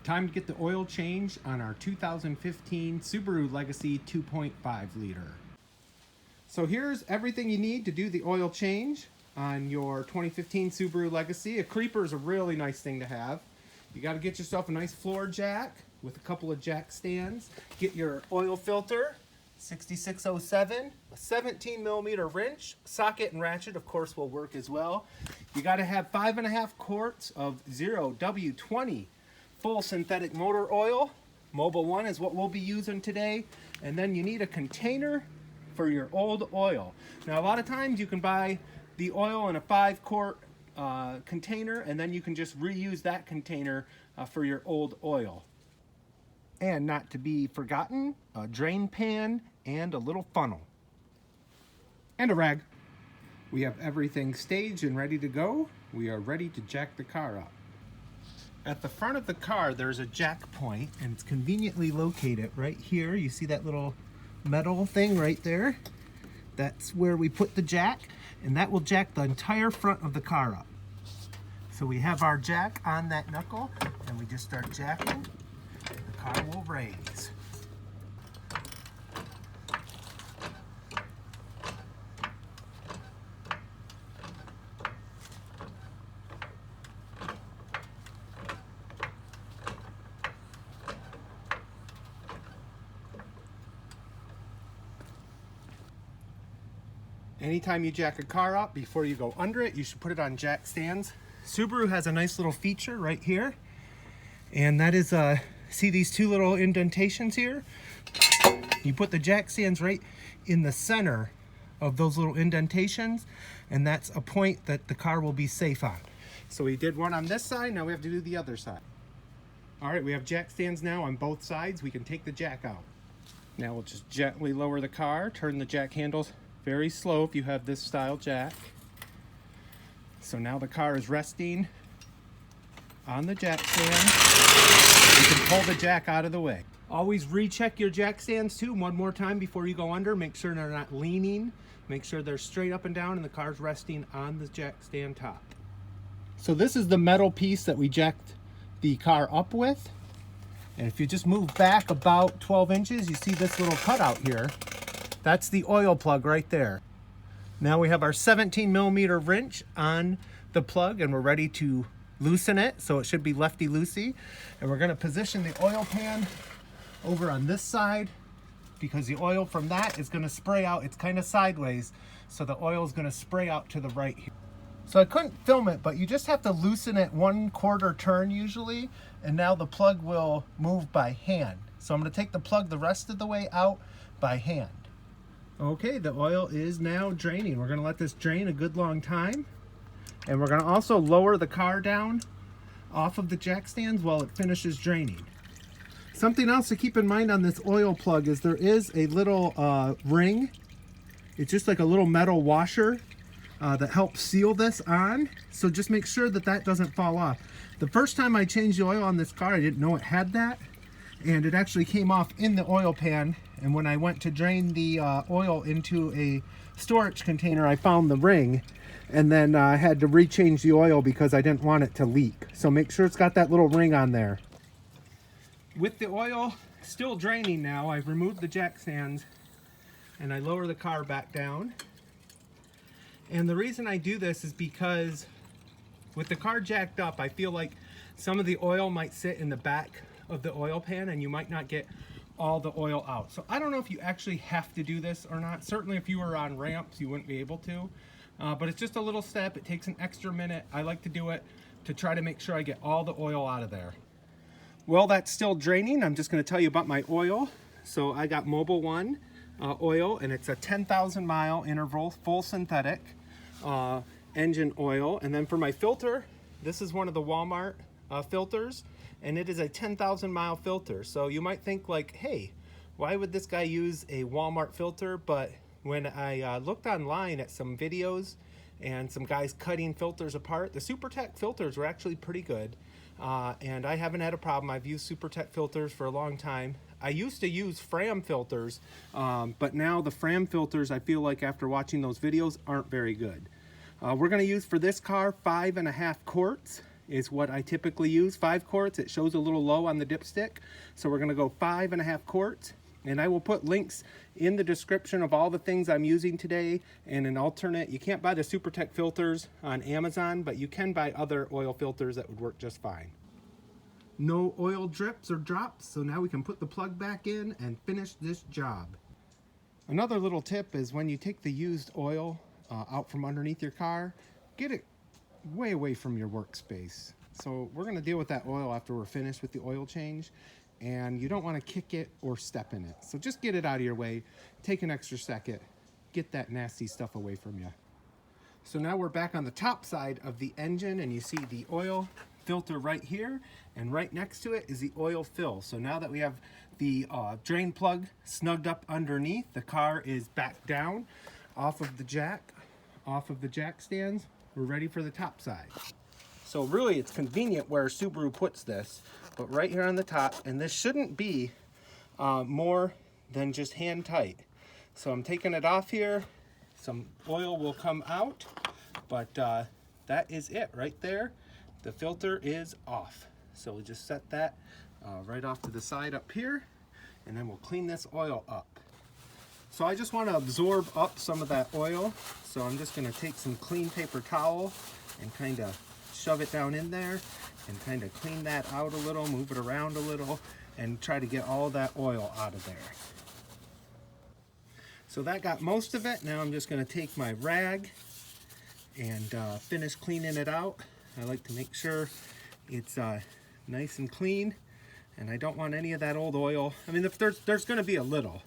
Time to get the oil change on our 2015 Subaru Legacy 2.5 liter. So here's everything you need to do the oil change on your 2015 Subaru Legacy. A creeper is a really nice thing to have. You got to get yourself a nice floor jack with a couple of jack stands. Get your oil filter, 6607, a 17 millimeter wrench, socket and ratchet of course will work as well. You got to have 5.5 quarts of 0W20 full synthetic motor oil. Mobil 1 is what we'll be using today. And then you need a container for your old oil. Now a lot of times you can buy the oil in a 5-quart container, and then you can just reuse that container for your old oil. And not to be forgotten, a drain pan and a little funnel. And a rag. We have everything staged and ready to go. We are ready to jack the car up. At the front of the car, there's a jack point, and it's conveniently located right here. You see that little metal thing right there? That's where we put the jack, and that will jack the entire front of the car up. So we have our jack on that knuckle, and we just start jacking. The car will raise. Anytime you jack a car up, before you go under it, you should put it on jack stands. Subaru has a nice little feature right here, and that is, see these two little indentations here? You put the jack stands right in the center of those little indentations, and that's a point that the car will be safe on. So we did one on this side, now we have to do the other side. All right, we have jack stands now on both sides. We can take the jack out. Now we'll just gently lower the car, turn the jack handles very slow if you have this style jack. So now the car is resting on the jack stand. You can pull the jack out of the way. Always recheck your jack stands too one more time before you go under. Make sure they're not leaning. Make sure they're straight up and down and the car's resting on the jack stand top. So this is the metal piece that we jacked the car up with. And if you just move back about 12 inches, you see this little cutout here. That's the oil plug right there. Now we have our 17 millimeter wrench on the plug, and we're ready to loosen it. So it should be lefty-loosey. And we're gonna position the oil pan over on this side because the oil from that is gonna spray out. It's kind of sideways, so the oil is gonna spray out to the right here. So I couldn't film it, but you just have to loosen it 1/4 turn usually, and now the plug will move by hand. So I'm gonna take the plug the rest of the way out by hand. Okay, the oil is now draining. We're gonna let this drain a good long time. And we're gonna also lower the car down off of the jack stands while it finishes draining. Something else to keep in mind on this oil plug is there is a little ring. It's just like a little metal washer that helps seal this on. So just make sure that that doesn't fall off. The first time I changed the oil on this car, I didn't know it had that. And it actually came off in the oil pan, and when I went to drain the oil into a storage container, I found the ring, and then I had to rechange the oil because I didn't want it to leak. So make sure it's got that little ring on there. With the oil still draining now, I've removed the jack stands and I lower the car back down. And the reason I do this is because with the car jacked up, I feel like some of the oil might sit in the back of the oil pan and you might not get all the oil out. So I don't know if you actually have to do this or not. Certainly if you were on ramps, you wouldn't be able to. But it's just a little step. It takes an extra minute. I like to do it to try to make sure I get all the oil out of there. Well, that's still draining. I'm just going to tell you about my oil. So I got Mobil 1 oil, and it's a 10,000 mile interval, full synthetic engine oil. And then for my filter, this is one of the Walmart filters, and it is a 10,000 mile filter. So you might think like, hey, why would this guy use a Walmart filter? But when I looked online at some videos and some guys cutting filters apart, the SuperTech filters were actually pretty good. And I haven't had a problem. I've used SuperTech filters for a long time. I used to use Fram filters, but now the Fram filters, I feel like after watching those videos, aren't very good. We're going to use for this car 5.5 quarts, is what I typically use. 5 quarts. It shows a little low on the dipstick, so we're going to go 5.5 quarts. And I will put links in the description of all the things I'm using today and an alternate. You can't buy the SuperTech filters on Amazon, but you can buy other oil filters that would work just fine. No oil drips or drops, so now we can put the plug back in and finish this job. Another little tip is when you take the used oil out from underneath your car, get it way away from your workspace. So we're going to deal with that oil after we're finished with the oil change, and you don't want to kick it or step in it. So just get it out of your way, take an extra second, get that nasty stuff away from you. So now we're back on the top side of the engine, and you see the oil filter right here, and right next to it is the oil fill. So now that we have the drain plug snugged up underneath, the car is back down off of the jack stands. We're ready for the top side. So really it's convenient where Subaru puts this, but right here on the top, and this shouldn't be more than just hand tight. So I'm taking it off here, some oil will come out, but that is it right there. The filter is off. So we'll just set that right off to the side up here, and then we'll clean this oil up. So I just want to absorb up some of that oil, so I'm just going to take some clean paper towel and kind of shove it down in there and kind of clean that out a little, move it around a little, and try to get all that oil out of there. So that got most of it. Now I'm just going to take my rag and finish cleaning it out. I like to make sure it's nice and clean, and I don't want any of that old oil. I mean, if there's going to be a little,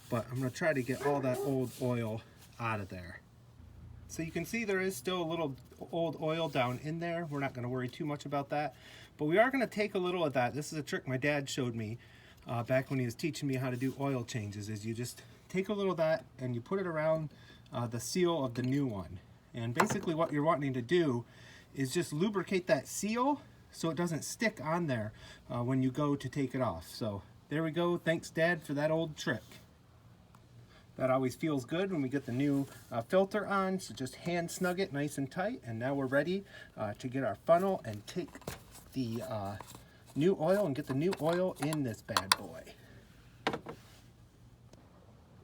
but I'm going to try to get all that old oil out of there. So you can see there is still a little old oil down in there. We're not going to worry too much about that, but we are going to take a little of that. This is a trick my dad showed me back when he was teaching me how to do oil changes, is you just take a little of that and you put it around the seal of the new one. And basically what you're wanting to do is just lubricate that seal so it doesn't stick on there when you go to take it off. So there we go. Thanks, Dad, for that old trick. That always feels good when we get the new filter on, so just hand snug it nice and tight, and now we're ready to get our funnel and take the new oil and get the new oil in this bad boy.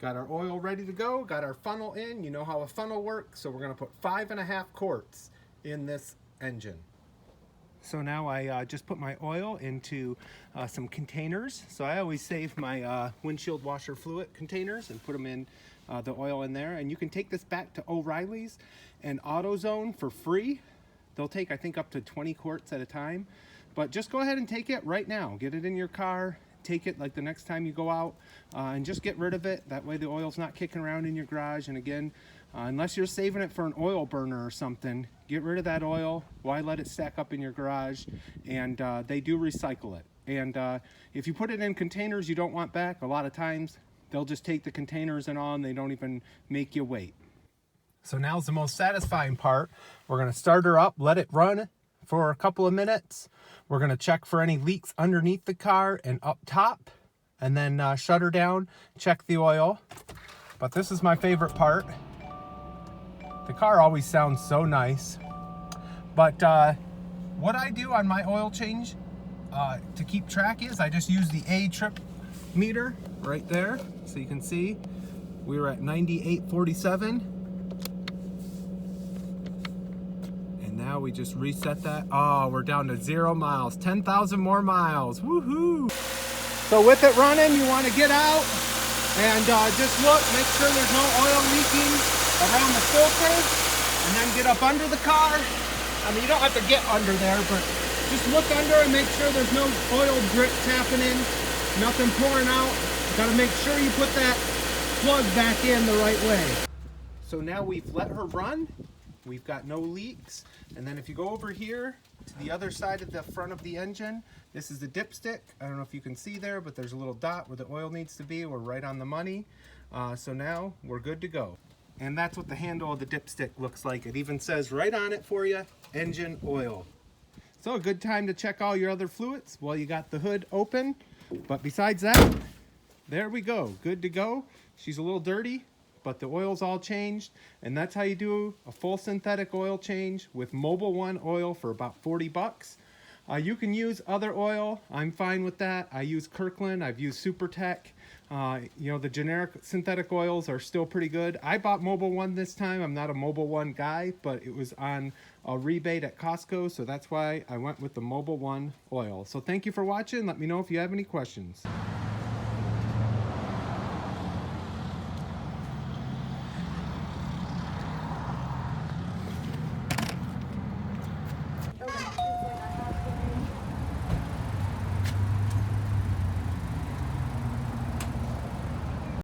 Got our oil ready to go, got our funnel in. You know how a funnel works, so we're going to put 5.5 quarts in this engine. So now I just put my oil into some containers. So I always save my windshield washer fluid containers and put them in the oil in there. And you can take this back to O'Reilly's and AutoZone for free. They'll take, I think, up to 20 quarts at a time. But just go ahead and take it right now. Get it in your car. Take it like the next time you go out and just get rid of it. That way the oil's not kicking around in your garage. And again, unless you're saving it for an oil burner or something, get rid of that oil. Why let it stack up in your garage? And they do recycle it. And if you put it in containers you don't want back, a lot of times they'll just take the containers and on. They don't even make you wait. So now's the most satisfying part. We're going to start her up, let it run for a couple of minutes. We're going to check for any leaks underneath the car and up top, and then shut her down, check the oil. But this is my favorite part. The car always sounds so nice. But what I do on my oil change to keep track is I just use the A trip meter right there. So you can see we were at 98.47. Now we just reset that. Oh, we're down to 0 miles, 10,000 more miles. Woohoo! So with it running, you want to get out and just look, make sure there's no oil leaking around the filter, and then get up under the car. I mean, you don't have to get under there, but just look under and make sure there's no oil drips happening, nothing pouring out. Got to make sure you put that plug back in the right way. So now we've let her run. We've got no leaks. And then if you go over here to the other side of the front of the engine, this is the dipstick. I don't know if you can see there, but there's a little dot where the oil needs to be. We're right on the money. So now we're good to go. And that's what the handle of the dipstick looks like. It even says right on it for you, engine oil. So a good time to check all your other fluids while you got the hood open. But besides that, there we go, good to go. She's a little dirty, but the oil's all changed, and that's how you do a full synthetic oil change with Mobil 1 oil for about 40 bucks. You can use other oil. I'm fine with that. I use Kirkland. I've used Supertech. You know, the generic synthetic oils are still pretty good. I bought Mobil 1 this time. I'm not a Mobil 1 guy, but it was on a rebate at Costco, so that's why I went with the Mobil 1 oil. So thank you for watching. Let me know if you have any questions.